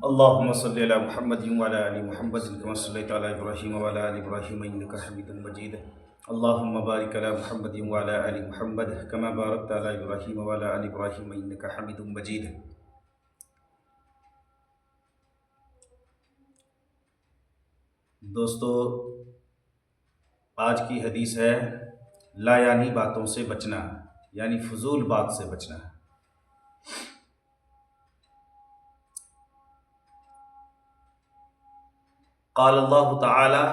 اللهم صل على محمد وعلى ال محمد كما صليت على ابراهيم وعلى ال ابراهيم انك حميد مجيد. اللهم بارك على محمد وعلى ال محمد كما باركت على ابراهيم وعلى ال ابراهيم انك حميد مجيد. دوستو، آج کی حدیث ہے لا یعنی باتوں سے بچنا، یعنی فضول بات سے بچنا. قال اللہ تعالی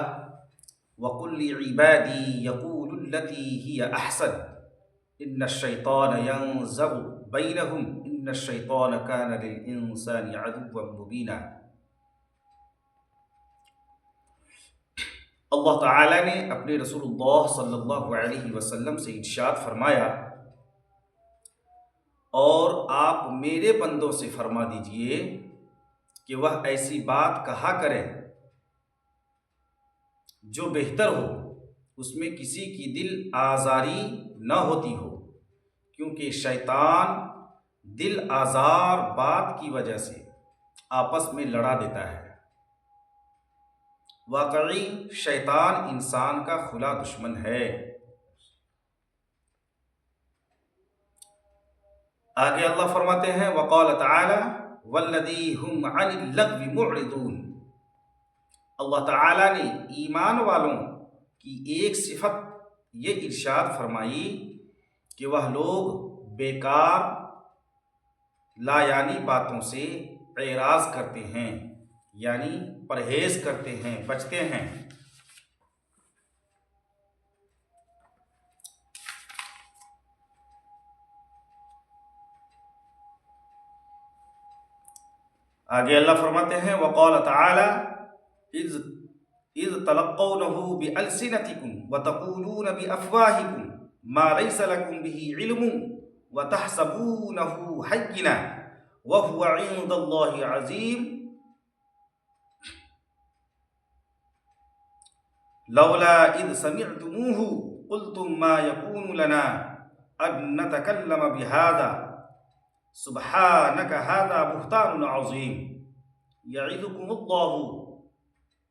وَقُلْ لِعِبَادِي يَقُولُوا الَّتِي هِيَ أَحْسَنُ إِنَّ الشَّيْطَانَ يَنزَغُ بَيْنَهُمْ إِنَّ الشَّيْطَانَ كَانَ لِلْإِنسَانِ عَدُوًّا مُبِينًا. اللہ تعالی نے اپنے رسول اللہ صلی اللہ علیہ وسلم سے ارشاد فرمایا، اور آپ میرے بندوں سے فرما دیجئے کہ وہ ایسی بات کہا کریں جو بہتر ہو، اس میں کسی کی دل آزاری نہ ہوتی ہو، کیونکہ شیطان دل آزار بات کی وجہ سے آپس میں لڑا دیتا ہے. واقعی شیطان انسان کا کھلا دشمن ہے. آگے اللہ فرماتے ہیں وقال تعالی والذی هم عن اللغو معرضون. اللہ تعالی نے ایمان والوں کی ایک صفت یہ ارشاد فرمائی کہ وہ لوگ بیکار لا یعنی باتوں سے اعراض کرتے ہیں، یعنی پرہیز کرتے ہیں، بچتے ہیں. آگے اللہ فرماتے ہیں وقال تعالی اذ تلقونه بألسنتكم وتقولون بأفواهكم ما ليس لكم به علم وتحسبونه هينا وهو عند الله عظيم لولا اذ سمعتموه قلتم ما يكون لنا ان نتكلم بهذا سبحانك هذا بهتان عظيم يعظكم الله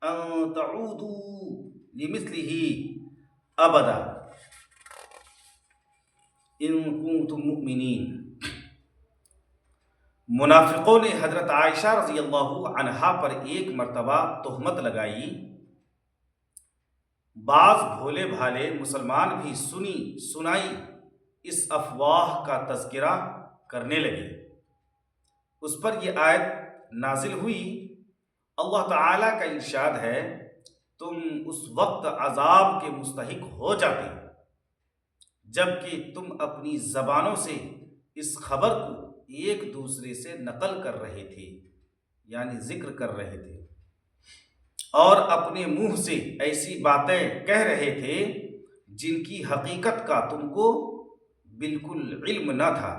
ان تعودوا لمثله ابدا ان کنتم مؤمنین. منافقوں نے حضرت عائشہ رضی اللہ عنہا پر ایک مرتبہ تہمت لگائی. بعض بھولے بھالے مسلمان بھی سنی سنائی اس افواہ کا تذکرہ کرنے لگے. اس پر یہ آیت نازل ہوئی. اللہ تعالیٰ کا ارشاد ہے تم اس وقت عذاب کے مستحق ہو جاتے جبکہ تم اپنی زبانوں سے اس خبر کو ایک دوسرے سے نقل کر رہے تھے، یعنی ذکر کر رہے تھے، اور اپنے منہ سے ایسی باتیں کہہ رہے تھے جن کی حقیقت کا تم کو بالکل علم نہ تھا،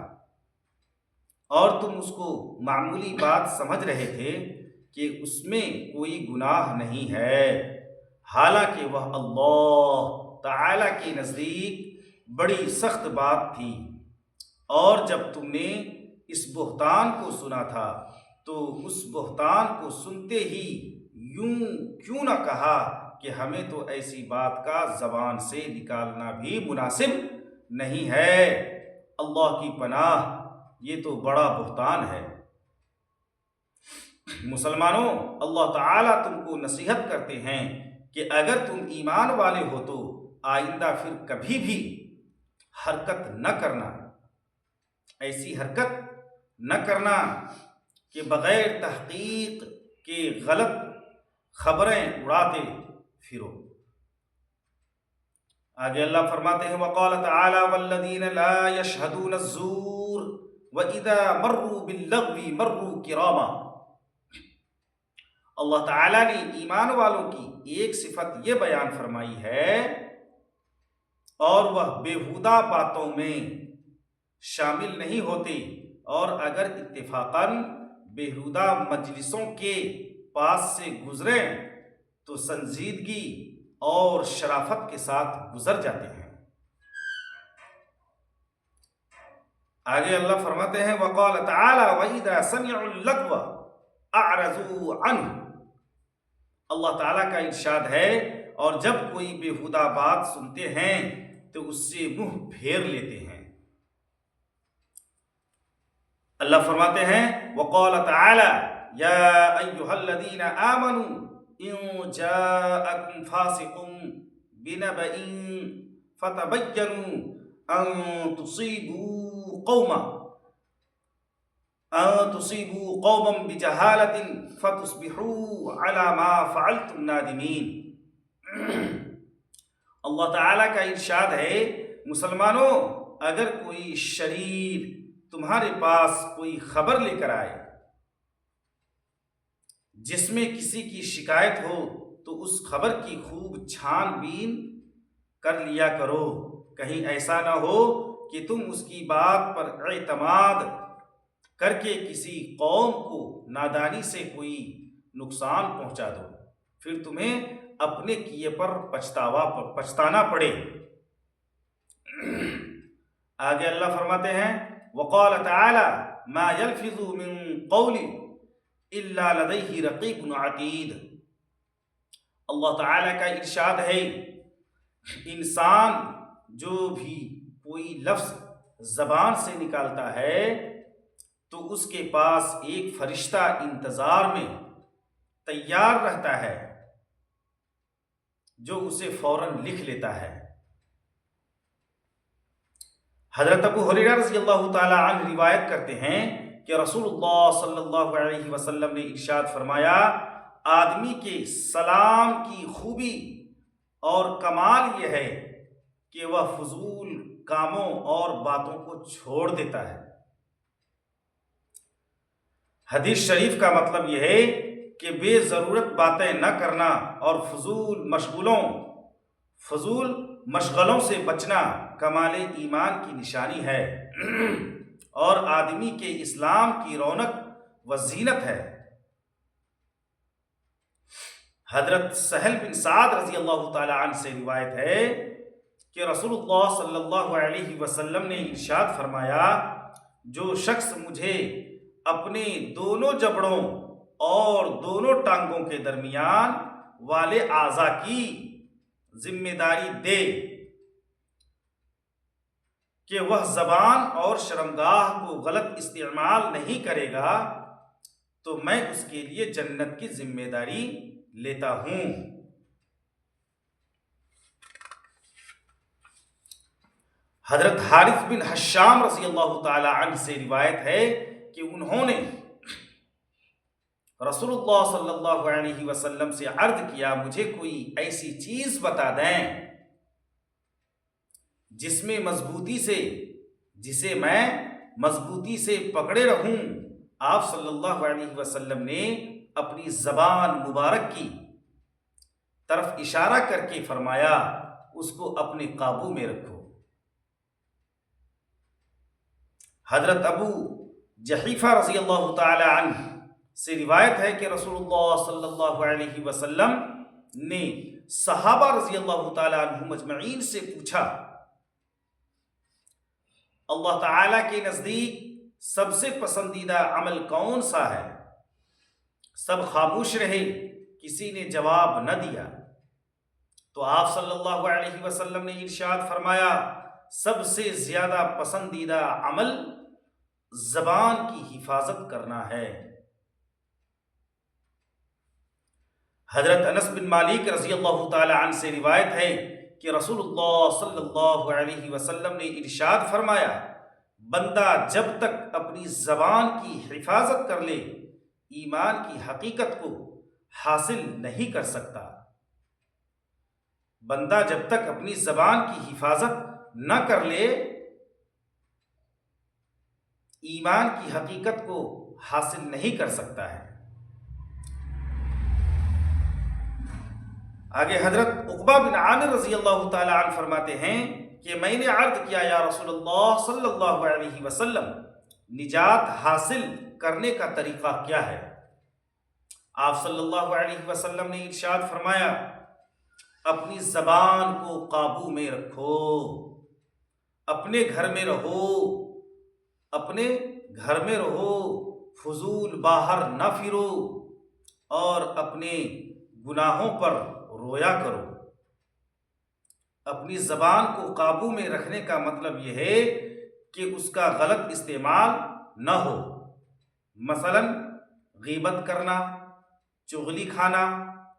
اور تم اس کو معمولی بات سمجھ رہے تھے کہ اس میں کوئی گناہ نہیں ہے، حالانکہ وہ اللہ تعالی کے نزدیک بڑی سخت بات تھی. اور جب تم نے اس بہتان کو سنا تھا تو اس بہتان کو سنتے ہی یوں کیوں نہ کہا کہ ہمیں تو ایسی بات کا زبان سے نکالنا بھی مناسب نہیں ہے. اللہ کی پناہ، یہ تو بڑا بہتان ہے. مسلمانوں، اللہ تعالیٰ تم کو نصیحت کرتے ہیں کہ اگر تم ایمان والے ہو تو آئندہ پھر کبھی بھی حرکت نہ کرنا، ایسی حرکت نہ کرنا کہ بغیر تحقیق کے غلط خبریں اڑاتے پھرو. آگے اللہ فرماتے ہیں وقال تعالی والذین لا یشہدون الزور وَإِذَا مَرُّوا بِاللَّغْوِ مَرُّوا كِرَامًا. اللہ تعالیٰ نے ایمان والوں کی ایک صفت یہ بیان فرمائی ہے اور وہ بیہودہ باتوں میں شامل نہیں ہوتے، اور اگر اتفاقاً بیہودہ مجلسوں کے پاس سے گزریں تو سنجیدگی اور شرافت کے ساتھ گزر جاتے ہیں. آگے اللہ فرماتے ہیں وقال تعالی وَإِذَا سَمِعُوا اللَّغْوَ اعرضوا عنہ، اللہ تعالیٰ کا ارشاد ہے، اور جب کوئی بےہودہ بات سنتے ہیں تو اس سے منہ پھیر لیتے ہیں۔ اللہ فرماتے ہیں وقال تعالی یا ایھا الذین آمنوا ان جاءکم فاسق بنبأ فتبینوا ان تصیبوا قوما بجہالۃ فتصبحوا علی ما فعلتم نادمین۔ اللہ تعالیٰ کا ارشاد ہے، مسلمانوں، اگر کوئی شریر تمہارے پاس کوئی خبر لے کر آئے جس میں کسی کی شکایت ہو تو اس خبر کی خوب چھان بین کر لیا کرو، کہیں ایسا نہ ہو کہ تم اس کی بات پر اعتماد کر کے کسی قوم کو نادانی سے کوئی نقصان پہنچا دو، پھر تمہیں اپنے کیے پر پچھتانا پڑے۔ آگے اللہ فرماتے ہیں وقال تعالی ما يلفظ من قول الا لديه رقیب عتید۔ اللہ تعالی کا ارشاد ہے، انسان جو بھی کوئی لفظ زبان سے نکالتا ہے تو اس کے پاس ایک فرشتہ انتظار میں تیار رہتا ہے جو اسے فوراً لکھ لیتا ہے۔ حضرت ابو ہریرہ رضی اللہ تعالی عنہ روایت کرتے ہیں کہ رسول اللہ صلی اللہ علیہ وسلم نے ارشاد فرمایا، آدمی کے سلام کی خوبی اور کمال یہ ہے کہ وہ فضول کاموں اور باتوں کو چھوڑ دیتا ہے۔ حدیث شریف کا مطلب یہ ہے کہ بے ضرورت باتیں نہ کرنا اور فضول مشغلوں سے بچنا کمال ایمان کی نشانی ہے اور آدمی کے اسلام کی رونق و زینت ہے۔ حضرت سہل بن سعد رضی اللہ تعالی عنہ سے روایت ہے کہ رسول اللہ صلی اللہ علیہ وسلم نے ارشاد فرمایا، جو شخص مجھے اپنے دونوں جبڑوں اور دونوں ٹانگوں کے درمیان والے اعضاء کی ذمہ داری دے کہ وہ زبان اور شرمگاہ کو غلط استعمال نہیں کرے گا تو میں اس کے لیے جنت کی ذمہ داری لیتا ہوں۔ حضرت حارث بن حشام رضی اللہ تعالی عنہ سے روایت ہے کہ انہوں نے رسول اللہ صلی اللہ علیہ وسلم سے عرض کیا، مجھے کوئی ایسی چیز بتا دیں جسے میں مضبوطی سے پکڑے رہوں۔ آپ صلی اللہ علیہ وسلم نے اپنی زبان مبارک کی طرف اشارہ کر کے فرمایا، اس کو اپنے قابو میں رکھو۔ حضرت ابو جحیفہ رضی اللہ تعالی عنہ سے روایت ہے کہ رسول اللہ صلی اللہ علیہ وسلم نے صحابہ رضی اللہ تعالی عنہم اجمعین سے پوچھا، اللہ تعالیٰ کے نزدیک سب سے پسندیدہ عمل کون سا ہے؟ سب خاموش رہے، کسی نے جواب نہ دیا، تو آپ صلی اللہ علیہ وسلم نے ارشاد فرمایا، سب سے زیادہ پسندیدہ عمل زبان کی حفاظت کرنا ہے۔ حضرت انس بن مالک رضی اللہ تعالی عنہ سے روایت ہے کہ رسول اللہ صلی اللہ علیہ وسلم نے ارشاد فرمایا، بندہ جب تک اپنی زبان کی حفاظت کر لے ایمان کی حقیقت کو حاصل نہیں کر سکتا۔ بندہ جب تک اپنی زبان کی حفاظت نہ کر لے ایمان کی حقیقت کو حاصل نہیں کر سکتا ہے۔ آگے حضرت عقبہ بن عامر رضی اللہ تعالی عنہ فرماتے ہیں کہ میں نے عرض کیا، یا رسول اللہ صلی اللہ علیہ وسلم، نجات حاصل کرنے کا طریقہ کیا ہے؟ آپ صلی اللہ علیہ وسلم نے ارشاد فرمایا، اپنی زبان کو قابو میں رکھو، اپنے گھر میں رہو، فضول بھول باہر نہ پھرو اور اپنے گناہوں پر رویا کرو۔ اپنی زبان کو قابو میں رکھنے کا مطلب یہ ہے کہ اس کا غلط استعمال نہ ہو، مثلا غیبت کرنا، چغلی کھانا،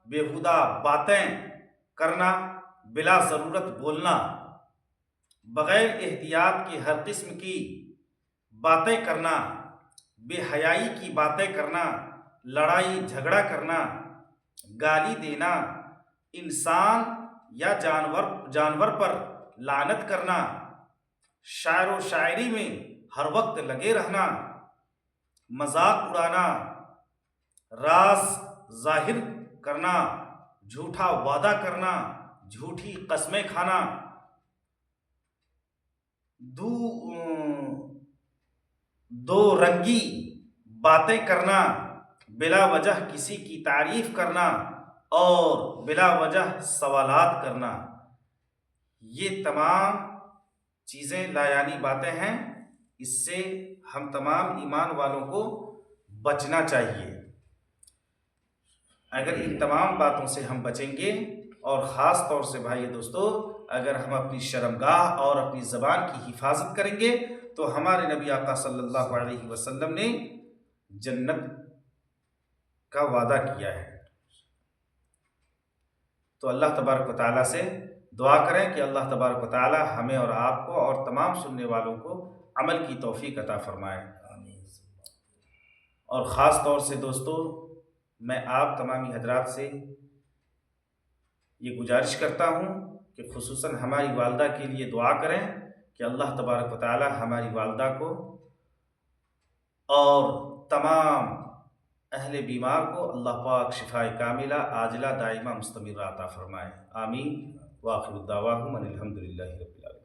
بیہودہ باتیں کرنا، بلا ضرورت بولنا، بغیر احتیاط کے ہر قسم کی باتیں کرنا، بے حیائی کی باتیں کرنا، لڑائی جھگڑا کرنا، گالی دینا، انسان یا جانور پر لعنت کرنا، شاعر و شاعری میں ہر وقت لگے رہنا، مذاق اڑانا، راز ظاہر کرنا، جھوٹا وعدہ کرنا، جھوٹی قسمیں کھانا، دو رنگی باتیں کرنا، بلا وجہ کسی کی تعریف کرنا اور بلا وجہ سوالات کرنا، یہ تمام چیزیں لایانی باتیں ہیں۔ اس سے ہم تمام ایمان والوں کو بچنا چاہیے۔ اگر ان تمام باتوں سے ہم بچیں گے، اور خاص طور سے بھائی دوستو اگر ہم اپنی شرمگاہ اور اپنی زبان کی حفاظت کریں گے، تو ہمارے نبی آقا صلی اللہ علیہ وسلم نے جنت کا وعدہ کیا ہے۔ تو اللہ تبارک و تعالیٰ سے دعا کریں کہ اللہ تبارک و تعالیٰ ہمیں اور آپ کو اور تمام سننے والوں کو عمل کی توفیق عطا فرمائے۔ اور خاص طور سے دوستو میں آپ تمامی حضرات سے یہ گزارش کرتا ہوں کہ خصوصاً ہماری والدہ کے لیے دعا کریں کہ اللہ تبارک و تعالیٰ ہماری والدہ کو اور تمام اہل بیمار کو اللہ پاک شفائے کاملہ عاجلہ دائمہ مستمرہ عطا فرمائے۔ آمین۔ وآخر دعواہم ان الحمد للہ رب العالمین۔